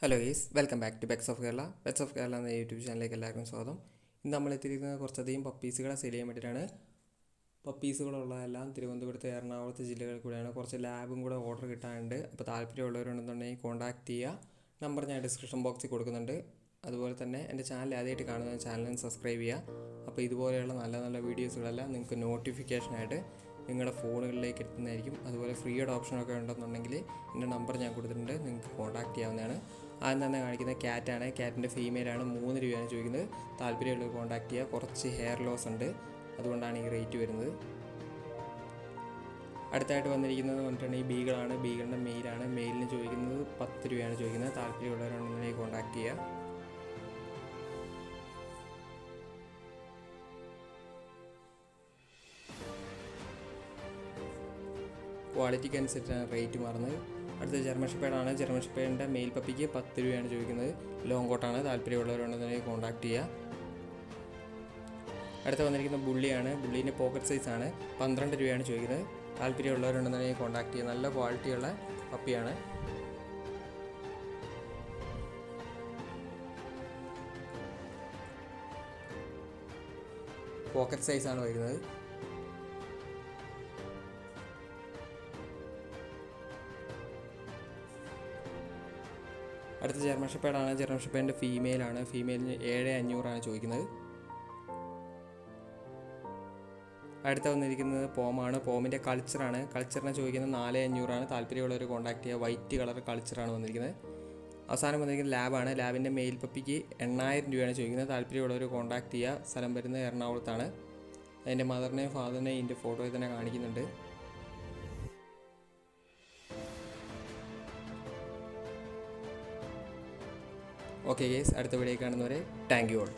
Hello guys, welcome back to pets of Kerala. Pets of Kerala എന്ന YouTube ചാനലിലേക്ക് എല്ലാവർക്കും സ്വാഗതം. ഇന്ന് നമ്മൾ എത്തിയിരിക്കുന്നത് കുറച്ചധികം പപ്പീസുകളെ സെയിൽ ചെയ്യാൻ വേണ്ടിയിട്ടാണ്. പപ്പീസുകളുള്ളതെല്ലാം തിരുവനന്തപുരത്ത്, എറണാകുളത്ത് ജില്ലകളിൽ കൂടെയാണ്. കുറച്ച് ലാബും കൂടെ ഓർഡർ കിട്ടാനുണ്ട്. അപ്പോൾ താല്പര്യമുള്ളവരുണ്ടെന്നുണ്ടെങ്കിൽ കോൺടാക്ട് ചെയ്യുക. നമ്പർ ഞാൻ ഡിസ്ക്രിപ്ഷൻ ബോക്സിൽ കൊടുക്കുന്നുണ്ട്. അതുപോലെ തന്നെ എൻ്റെ ചാനൽ ആദ്യമായിട്ട് കാണുന്ന ചാനലിന് സബ്സ്ക്രൈബ് ചെയ്യുക. അപ്പോൾ ഇതുപോലെയുള്ള നല്ല നല്ല വീഡിയോസുകളെല്ലാം നിങ്ങൾക്ക് നോട്ടിഫിക്കേഷനായിട്ട് നിങ്ങളുടെ ഫോണുകളിലേക്ക് എത്തുന്നതായിരിക്കും. അതുപോലെ ഫ്രീ ആയിട്ട് ഓപ്ഷനൊക്കെ ഉണ്ടെന്നുണ്ടെങ്കിൽ എൻ്റെ നമ്പർ ഞാൻ കൊടുത്തിട്ടുണ്ട്, നിങ്ങൾക്ക് കോൺടാക്ട് ചെയ്യാവുന്നതാണ്. ആദ്യം തന്നെ കാണിക്കുന്നത് ക്യാറ്റാണ്. ക്യാറ്റിൻ്റെ ഫീമെയിലാണ്. 3 രൂപയാണ് ചോദിക്കുന്നത്. താല്പര്യമുള്ളവർ കോൺടാക്ട് ചെയ്യുക. കുറച്ച് ഹെയർ ലോസ് ഉണ്ട്, അതുകൊണ്ടാണ് ഈ റേറ്റ് വരുന്നത്. അടുത്തായിട്ട് വന്നിരിക്കുന്നത് പറഞ്ഞിട്ടുണ്ടെങ്കിൽ ബീഗിളാണ്. ബീഗിളിൻ്റെ മെയിലാണ്. മെയിലിന് ചോദിക്കുന്നത് 10 രൂപയാണ് ചോദിക്കുന്നത്. താല്പര്യമുള്ളവരുണ്ടെങ്കിൽ കോൺടാക്ട് ചെയ്യുക. ക്വാളിറ്റിക്ക് അനുസരിച്ചാണ് റേറ്റ് മാറുന്നത്. അടുത്ത ജർമ്മൻ ഷെപ്പേർഡാണ്. ജർമ്മൻ ഷെപ്പേർഡിൻ്റെ മെയിൽ പപ്പിക്ക് 10 രൂപയാണ് ചോദിക്കുന്നത്. ലോങ് കോട്ടാണ്. താല്പര്യമുള്ളവരുണ്ടെന്നുണ്ടെങ്കിൽ കോൺടാക്ട് ചെയ്യുക. അടുത്ത വന്നിരിക്കുന്ന ബുള്ളിയാണ്. ബുള്ളീൻ്റെ പോക്കറ്റ് സൈസാണ്. 12 രൂപയാണ് ചോദിക്കുന്നത്. താല്പര്യമുള്ളവരുണ്ടെന്നുണ്ടെങ്കിൽ കോൺടാക്ട് ചെയ്യുക. നല്ല ക്വാളിറ്റിയുള്ള പപ്പിയാണ്. പോക്കറ്റ് സൈസാണ് വരുന്നത്. അടുത്ത ജർമ്മൻ ഷെപ്പേർഡാണ്. ജർമ്മൻ ഷെപ്പേർഡിൻ്റെ ഫീമെയിലാണ്. ഫീമെയിലിന് 7,500 ചോദിക്കുന്നത്. അടുത്ത വന്നിരിക്കുന്നത് പോമാണ്. പോമിൻ്റെ കൾച്ചറാണ്. കൾച്ചറിനെ ചോദിക്കുന്നത് 4,500. താല്പര്യമുള്ളവർ കോൺടാക്ട് ചെയ്യുക. വൈറ്റ് കളർ കൾച്ചറാണ് വന്നിരിക്കുന്നത്. അവസാനം വന്നിരിക്കുന്നത് ലാബാണ്. ലാബിൻ്റെ മെയിൽ പപ്പിക്ക് 8,000 രൂപയാണ് ചോദിക്കുന്നത്. താല്പര്യമുള്ളവർ കോൺടാക്ട് ചെയ്യുക. സ്ഥലം വരുന്നത് എറണാകുളത്താണ്. അതിൻ്റെ മദറിനെയും ഫാദറിനെയും ഇതിൻ്റെ ഫോട്ടോയിൽ തന്നെ കാണിക്കുന്നുണ്ട്. ഓക്കെ ഗേസ്, അടുത്ത വീഡിയോ കാണുന്നവരെ താങ്ക് യു ഓൾ.